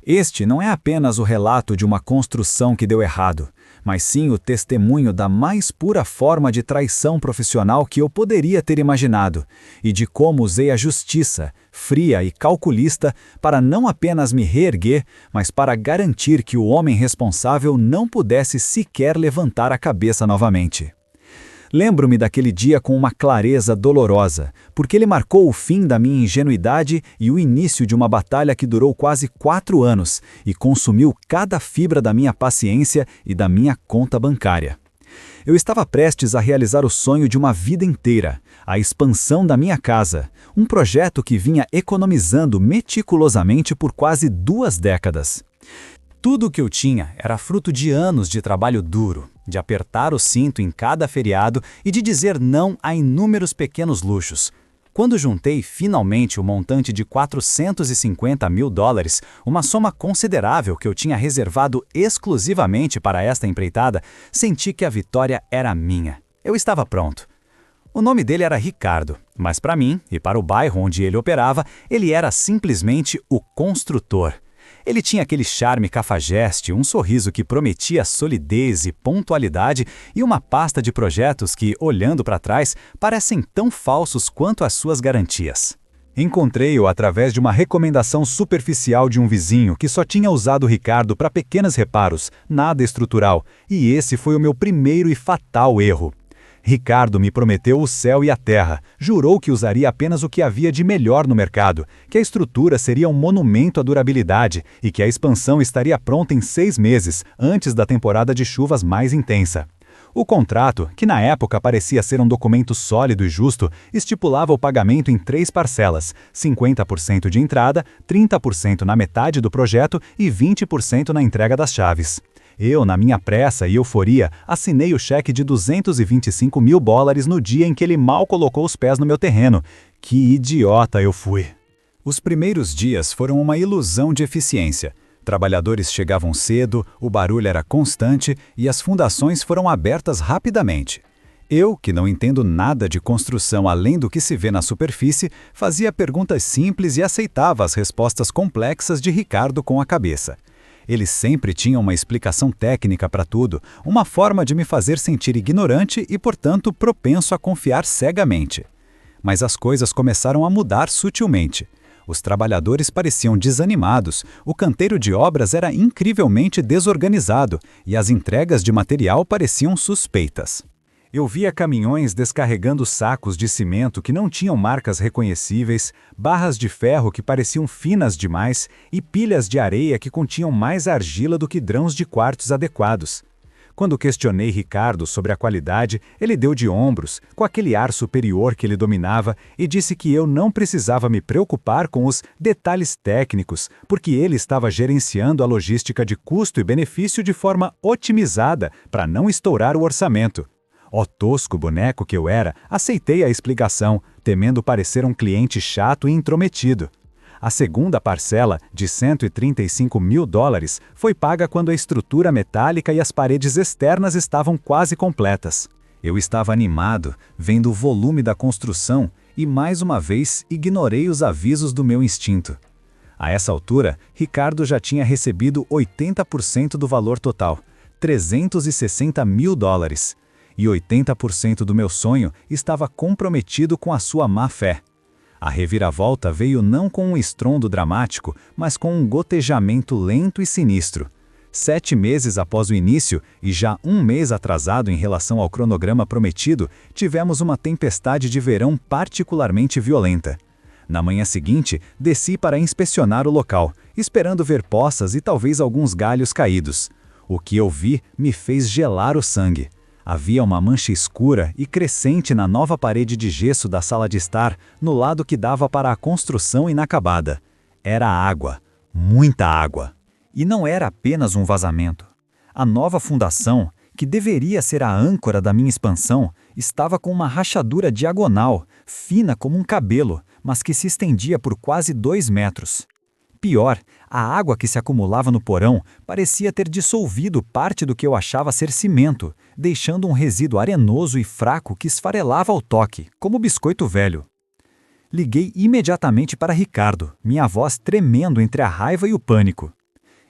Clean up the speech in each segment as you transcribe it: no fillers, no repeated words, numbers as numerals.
Este não é apenas o relato de uma construção que deu errado, mas sim o testemunho da mais pura forma de traição profissional que eu poderia ter imaginado, e de como usei a justiça, fria e calculista, para não apenas me reerguer, mas para garantir que o homem responsável não pudesse sequer levantar a cabeça novamente. Lembro-me daquele dia com uma clareza dolorosa, porque ele marcou o fim da minha ingenuidade e o início de uma batalha que durou quase 4 anos e consumiu cada fibra da minha paciência e da minha conta bancária. Eu estava prestes a realizar o sonho de uma vida inteira, a expansão da minha casa, um projeto que vinha economizando meticulosamente por quase 2 décadas. Tudo o que eu tinha era fruto de anos de trabalho duro, de apertar o cinto em cada feriado e de dizer não a inúmeros pequenos luxos. Quando juntei finalmente o montante de $450 mil, uma soma considerável que eu tinha reservado exclusivamente para esta empreitada, senti que a vitória era minha. Eu estava pronto. O nome dele era Ricardo, mas para mim e para o bairro onde ele operava, ele era simplesmente o construtor. Ele tinha aquele charme cafajeste, um sorriso que prometia solidez e pontualidade e uma pasta de projetos que, olhando para trás, parecem tão falsos quanto as suas garantias. Encontrei-o através de uma recomendação superficial de um vizinho que só tinha usado o Ricardo para pequenos reparos, nada estrutural, e esse foi o meu primeiro e fatal erro. Ricardo me prometeu o céu e a terra, jurou que usaria apenas o que havia de melhor no mercado, que a estrutura seria um monumento à durabilidade e que a expansão estaria pronta em 6 meses, antes da temporada de chuvas mais intensa. O contrato, que na época parecia ser um documento sólido e justo, estipulava o pagamento em 3 parcelas, 50% de entrada, 30% na metade do projeto e 20% na entrega das chaves. Eu, na minha pressa e euforia, assinei o cheque de $225 mil no dia em que ele mal colocou os pés no meu terreno. Que idiota eu fui! Os primeiros dias foram uma ilusão de eficiência. Trabalhadores chegavam cedo, o barulho era constante e as fundações foram abertas rapidamente. Eu, que não entendo nada de construção além do que se vê na superfície, fazia perguntas simples e aceitava as respostas complexas de Ricardo com a cabeça. Ele sempre tinha uma explicação técnica para tudo, uma forma de me fazer sentir ignorante e, portanto, propenso a confiar cegamente. Mas as coisas começaram a mudar sutilmente. Os trabalhadores pareciam desanimados, o canteiro de obras era incrivelmente desorganizado e as entregas de material pareciam suspeitas. Eu via caminhões descarregando sacos de cimento que não tinham marcas reconhecíveis, barras de ferro que pareciam finas demais e pilhas de areia que continham mais argila do que grãos de quartzo adequados. Quando questionei Ricardo sobre a qualidade, ele deu de ombros, com aquele ar superior que ele dominava, e disse que eu não precisava me preocupar com os detalhes técnicos, porque ele estava gerenciando a logística de custo e benefício de forma otimizada para não estourar o orçamento. Ó tosco boneco que eu era, aceitei a explicação, temendo parecer um cliente chato e intrometido. A segunda parcela, de $135 mil, foi paga quando a estrutura metálica e as paredes externas estavam quase completas. Eu estava animado, vendo o volume da construção e, mais uma vez, ignorei os avisos do meu instinto. A essa altura, Ricardo já tinha recebido 80% do valor total, $360 mil. E 80% do meu sonho estava comprometido com a sua má-fé. A reviravolta veio não com um estrondo dramático, mas com um gotejamento lento e sinistro. 7 meses após o início, e já 1 mês atrasado em relação ao cronograma prometido, tivemos uma tempestade de verão particularmente violenta. Na manhã seguinte, desci para inspecionar o local, esperando ver poças e talvez alguns galhos caídos. O que eu vi me fez gelar o sangue. Havia uma mancha escura e crescente na nova parede de gesso da sala de estar, no lado que dava para a construção inacabada. Era água, muita água. E não era apenas um vazamento. A nova fundação, que deveria ser a âncora da minha expansão, estava com uma rachadura diagonal, fina como um cabelo, mas que se estendia por quase 2 metros. Pior, a água que se acumulava no porão parecia ter dissolvido parte do que eu achava ser cimento, deixando um resíduo arenoso e fraco que esfarelava ao toque, como biscoito velho. Liguei imediatamente para Ricardo, minha voz tremendo entre a raiva e o pânico.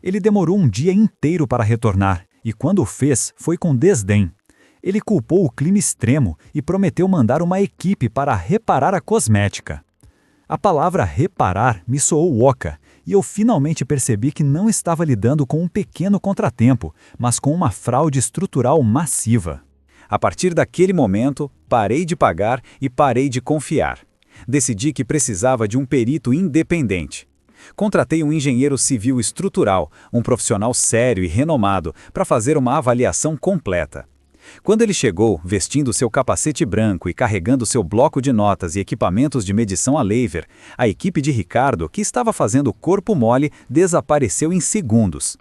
Ele demorou um dia inteiro para retornar, e quando o fez, foi com desdém. Ele culpou o clima extremo e prometeu mandar uma equipe para reparar a cosmética. A palavra reparar me soou oca, e eu finalmente percebi que não estava lidando com um pequeno contratempo, mas com uma fraude estrutural massiva. A partir daquele momento, parei de pagar e parei de confiar. Decidi que precisava de um perito independente. Contratei um engenheiro civil estrutural, um profissional sério e renomado, para fazer uma avaliação completa. Quando ele chegou, vestindo seu capacete branco e carregando seu bloco de notas e equipamentos de medição a laser, a equipe de Ricardo, que estava fazendo corpo mole, desapareceu em segundos.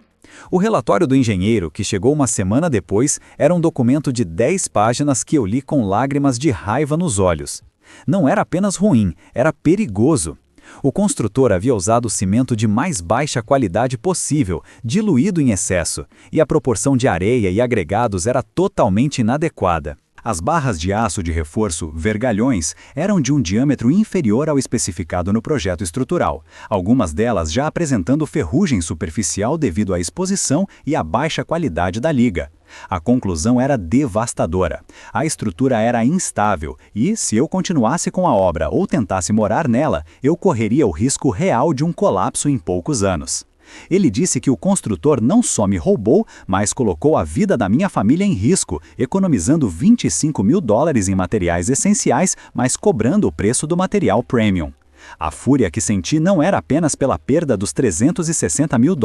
O relatório do engenheiro, que chegou uma semana depois, era um documento de 10 páginas que eu li com lágrimas de raiva nos olhos. Não era apenas ruim, era perigoso. O construtor havia usado o cimento de mais baixa qualidade possível, diluído em excesso, e a proporção de areia e agregados era totalmente inadequada. As barras de aço de reforço, vergalhões, eram de um diâmetro inferior ao especificado no projeto estrutural, algumas delas já apresentando ferrugem superficial devido à exposição e à baixa qualidade da liga. A conclusão era devastadora. A estrutura era instável e, se eu continuasse com a obra ou tentasse morar nela, eu correria o risco real de um colapso em poucos anos. Ele disse que o construtor não só me roubou, mas colocou a vida da minha família em risco, economizando $25 mil em materiais essenciais, mas cobrando o preço do material premium. A fúria que senti não era apenas pela perda dos $360 mil,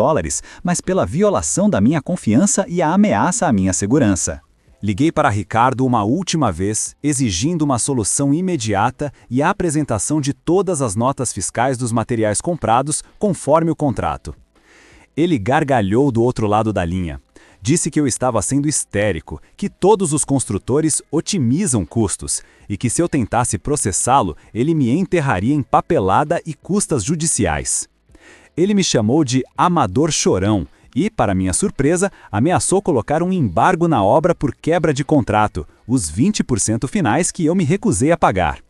mas pela violação da minha confiança e a ameaça à minha segurança. Liguei para Ricardo uma última vez, exigindo uma solução imediata e a apresentação de todas as notas fiscais dos materiais comprados, conforme o contrato. Ele gargalhou do outro lado da linha. Disse que eu estava sendo histérico, que todos os construtores otimizam custos e que se eu tentasse processá-lo, ele me enterraria em papelada e custas judiciais. Ele me chamou de amador chorão e, para minha surpresa, ameaçou colocar um embargo na obra por quebra de contrato, os 20% finais que eu me recusei a pagar.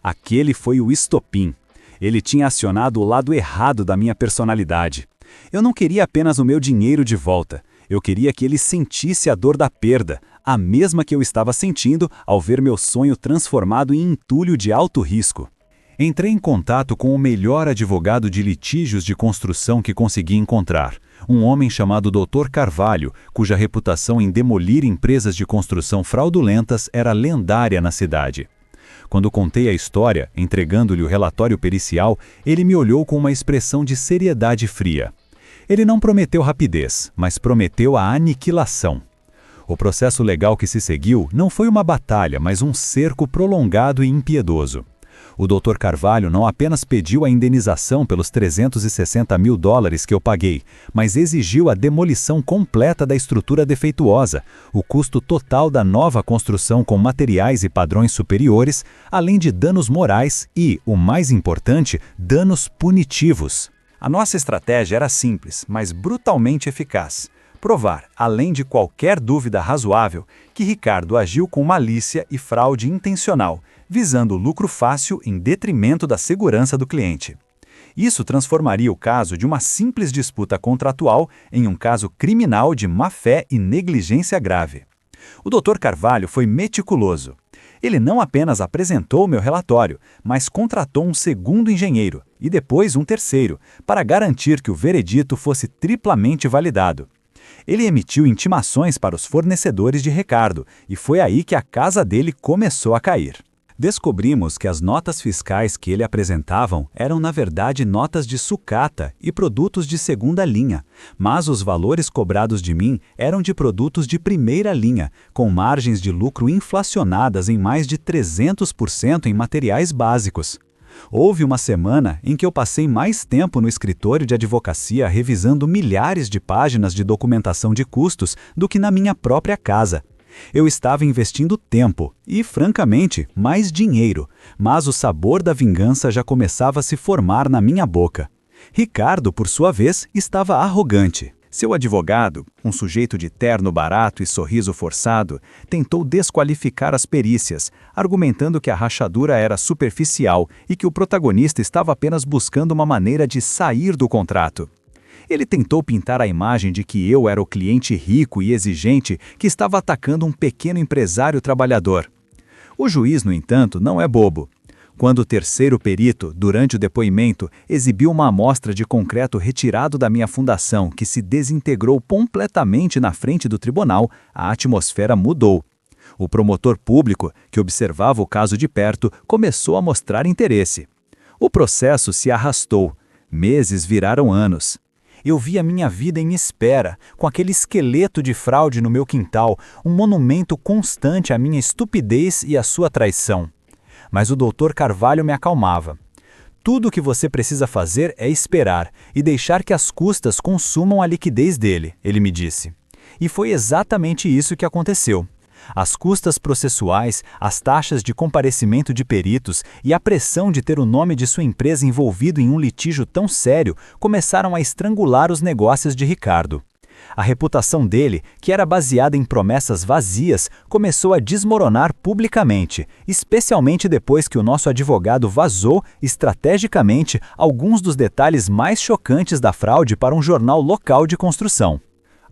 Aquele foi o estopim. Ele tinha acionado o lado errado da minha personalidade. Eu não queria apenas o meu dinheiro de volta. Eu queria que ele sentisse a dor da perda, a mesma que eu estava sentindo ao ver meu sonho transformado em entulho de alto risco. Entrei em contato com o melhor advogado de litígios de construção que consegui encontrar, um homem chamado Dr. Carvalho, cuja reputação em demolir empresas de construção fraudulentas era lendária na cidade. Quando contei a história, entregando-lhe o relatório pericial, ele me olhou com uma expressão de seriedade fria. Ele não prometeu rapidez, mas prometeu a aniquilação. O processo legal que se seguiu não foi uma batalha, mas um cerco prolongado e impiedoso. O Dr. Carvalho não apenas pediu a indenização pelos $360 mil que eu paguei, mas exigiu a demolição completa da estrutura defeituosa, o custo total da nova construção com materiais e padrões superiores, além de danos morais e, o mais importante, danos punitivos. A nossa estratégia era simples, mas brutalmente eficaz. Provar, além de qualquer dúvida razoável, que Ricardo agiu com malícia e fraude intencional, visando lucro fácil em detrimento da segurança do cliente. Isso transformaria o caso de uma simples disputa contratual em um caso criminal de má-fé e negligência grave. O Dr. Carvalho foi meticuloso. Ele não apenas apresentou meu relatório, mas contratou um segundo engenheiro e depois um terceiro, para garantir que o veredito fosse triplamente validado. Ele emitiu intimações para os fornecedores de Ricardo e foi aí que a casa dele começou a cair. Descobrimos que as notas fiscais que ele apresentavam eram na verdade notas de sucata e produtos de segunda linha, mas os valores cobrados de mim eram de produtos de primeira linha, com margens de lucro inflacionadas em mais de 300% em materiais básicos. Houve uma semana em que eu passei mais tempo no escritório de advocacia revisando milhares de páginas de documentação de custos do que na minha própria casa. Eu estava investindo tempo e, francamente, mais dinheiro, mas o sabor da vingança já começava a se formar na minha boca. Ricardo, por sua vez, estava arrogante. Seu advogado, um sujeito de terno barato e sorriso forçado, tentou desqualificar as perícias, argumentando que a rachadura era superficial e que o protagonista estava apenas buscando uma maneira de sair do contrato. Ele tentou pintar a imagem de que eu era o cliente rico e exigente que estava atacando um pequeno empresário trabalhador. O juiz, no entanto, não é bobo. Quando o terceiro perito, durante o depoimento, exibiu uma amostra de concreto retirado da minha fundação que se desintegrou completamente na frente do tribunal, a atmosfera mudou. O promotor público, que observava o caso de perto, começou a mostrar interesse. O processo se arrastou. Meses viraram anos. Eu vi a minha vida em espera, com aquele esqueleto de fraude no meu quintal, um monumento constante à minha estupidez e à sua traição. Mas o Dr. Carvalho me acalmava. Tudo o que você precisa fazer é esperar e deixar que as custas consumam a liquidez dele, ele me disse. E foi exatamente isso que aconteceu. As custas processuais, as taxas de comparecimento de peritos e a pressão de ter o nome de sua empresa envolvido em um litígio tão sério começaram a estrangular os negócios de Ricardo. A reputação dele, que era baseada em promessas vazias, começou a desmoronar publicamente, especialmente depois que o nosso advogado vazou, estrategicamente, alguns dos detalhes mais chocantes da fraude para um jornal local de construção.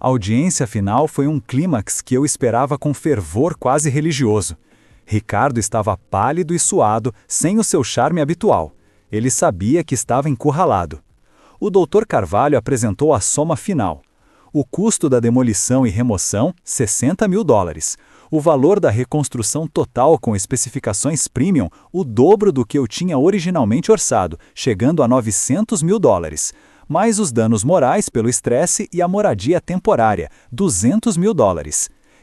A audiência final foi um clímax que eu esperava com fervor quase religioso. Ricardo estava pálido e suado, sem o seu charme habitual. Ele sabia que estava encurralado. O Dr. Carvalho apresentou a soma final. O custo da demolição e remoção, $60 mil. O valor da reconstrução total com especificações premium, o dobro do que eu tinha originalmente orçado, chegando a $900 mil. Mais os danos morais pelo estresse e a moradia temporária, $200 mil.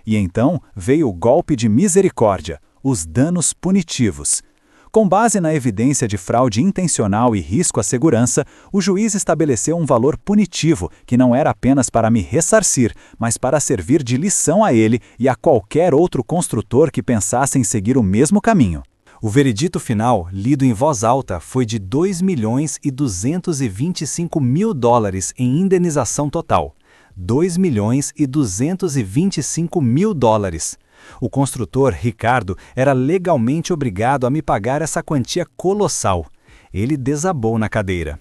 E então veio o golpe de misericórdia, os danos punitivos. Com base na evidência de fraude intencional e risco à segurança, o juiz estabeleceu um valor punitivo que não era apenas para me ressarcir, mas para servir de lição a ele e a qualquer outro construtor que pensasse em seguir o mesmo caminho. O veredito final, lido em voz alta, foi de $2.225 mil em indenização total. $2.225 mil. O construtor, Ricardo, era legalmente obrigado a me pagar essa quantia colossal. Ele desabou na cadeira.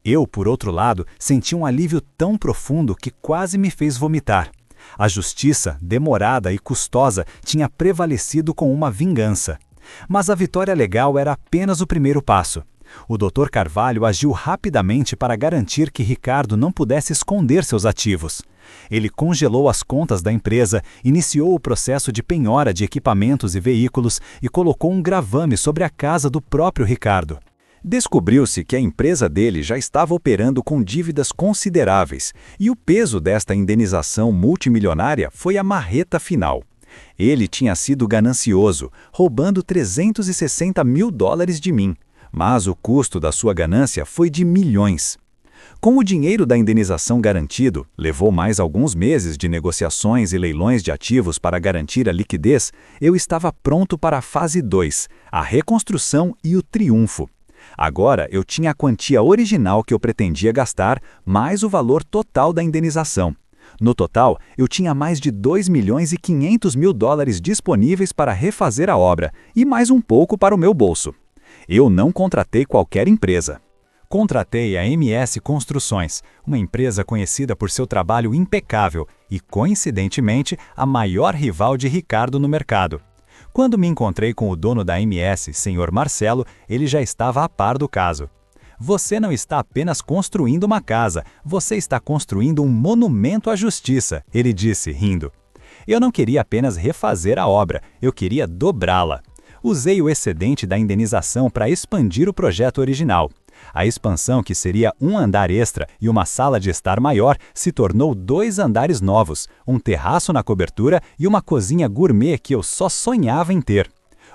Eu, por outro lado, senti um alívio tão profundo que quase me fez vomitar. A justiça, demorada e custosa, tinha prevalecido com uma vingança. Mas a vitória legal era apenas o primeiro passo. O Dr. Carvalho agiu rapidamente para garantir que Ricardo não pudesse esconder seus ativos. Ele congelou as contas da empresa, iniciou o processo de penhora de equipamentos e veículos e colocou um gravame sobre a casa do próprio Ricardo. Descobriu-se que a empresa dele já estava operando com dívidas consideráveis e o peso desta indenização multimilionária foi a marreta final. Ele tinha sido ganancioso, roubando $360 mil de mim, mas o custo da sua ganância foi de milhões. Com o dinheiro da indenização garantido, levou mais alguns meses de negociações e leilões de ativos para garantir a liquidez, eu estava pronto para a fase 2, a reconstrução e o triunfo. Agora eu tinha a quantia original que eu pretendia gastar, mais o valor total da indenização. No total, eu tinha mais de $2.500 mil disponíveis para refazer a obra e mais um pouco para o meu bolso. Eu não contratei qualquer empresa. Contratei a MS Construções, uma empresa conhecida por seu trabalho impecável e, coincidentemente, a maior rival de Ricardo no mercado. Quando me encontrei com o dono da MS, Sr. Marcelo, ele já estava a par do caso. Você não está apenas construindo uma casa, você está construindo um monumento à justiça, ele disse, rindo. Eu não queria apenas refazer a obra, eu queria dobrá-la. Usei o excedente da indenização para expandir o projeto original. A expansão, que seria um andar extra e uma sala de estar maior, se tornou 2 andares novos, um terraço na cobertura e uma cozinha gourmet que eu só sonhava em ter.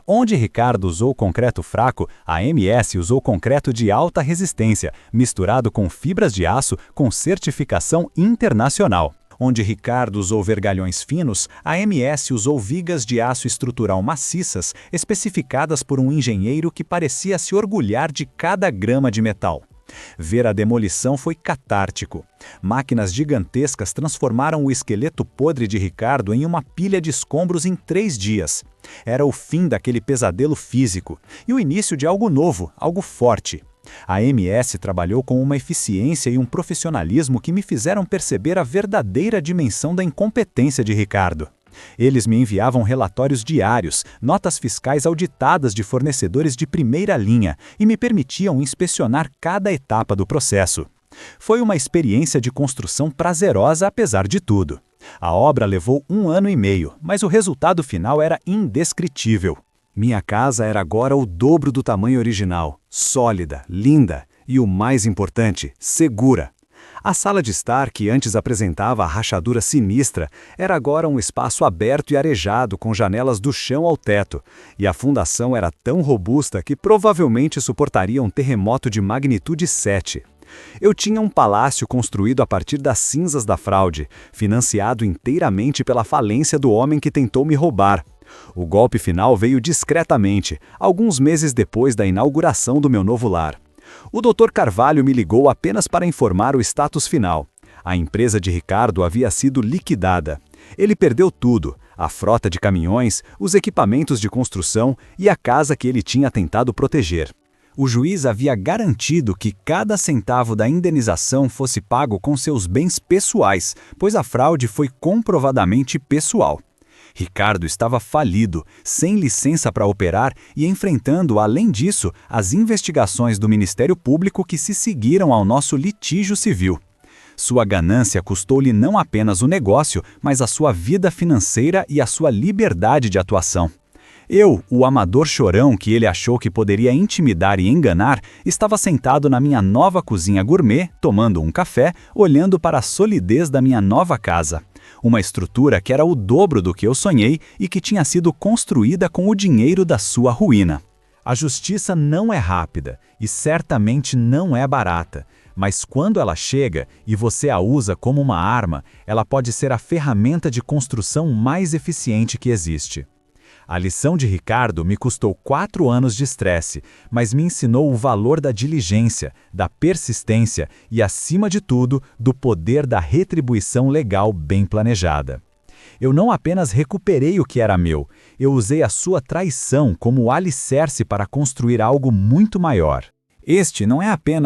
Onde Ricardo usou concreto fraco, a MS usou concreto de alta resistência, misturado com fibras de aço com certificação internacional. Onde Ricardo usou vergalhões finos, a MS usou vigas de aço estrutural maciças, especificadas por um engenheiro que parecia se orgulhar de cada grama de metal. Ver a demolição foi catártico. Máquinas gigantescas transformaram o esqueleto podre de Ricardo em uma pilha de escombros em 3 dias. Era o fim daquele pesadelo físico e o início de algo novo, algo forte. A MS trabalhou com uma eficiência e um profissionalismo que me fizeram perceber a verdadeira dimensão da incompetência de Ricardo. Eles me enviavam relatórios diários, notas fiscais auditadas de fornecedores de primeira linha e me permitiam inspecionar cada etapa do processo. Foi uma experiência de construção prazerosa apesar de tudo. A obra levou 1 ano e meio, mas o resultado final era indescritível. Minha casa era agora o dobro do tamanho original, sólida, linda e, o mais importante, segura. A sala de estar, que antes apresentava a rachadura sinistra, era agora um espaço aberto e arejado com janelas do chão ao teto, e a fundação era tão robusta que provavelmente suportaria um terremoto de magnitude 7. Eu tinha um palácio construído a partir das cinzas da fraude, financiado inteiramente pela falência do homem que tentou me roubar. O golpe final veio discretamente, alguns meses depois da inauguração do meu novo lar. O Dr. Carvalho me ligou apenas para informar o status final. A empresa de Ricardo havia sido liquidada. Ele perdeu tudo: a frota de caminhões, os equipamentos de construção e a casa que ele tinha tentado proteger. O juiz havia garantido que cada centavo da indenização fosse pago com seus bens pessoais, pois a fraude foi comprovadamente pessoal. Ricardo estava falido, sem licença para operar e enfrentando, além disso, as investigações do Ministério Público que se seguiram ao nosso litígio civil. Sua ganância custou-lhe não apenas o negócio, mas a sua vida financeira e a sua liberdade de atuação. Eu, o amador chorão que ele achou que poderia intimidar e enganar, estava sentado na minha nova cozinha gourmet, tomando um café, olhando para a solidez da minha nova casa. Uma estrutura que era o dobro do que eu sonhei e que tinha sido construída com o dinheiro da sua ruína. A justiça não é rápida e certamente não é barata, mas quando ela chega e você a usa como uma arma, ela pode ser a ferramenta de construção mais eficiente que existe. A lição de Ricardo me custou 4 anos de estresse, mas me ensinou o valor da diligência, da persistência e, acima de tudo, do poder da retribuição legal bem planejada. Eu não apenas recuperei o que era meu, eu usei a sua traição como alicerce para construir algo muito maior. Este não é apenas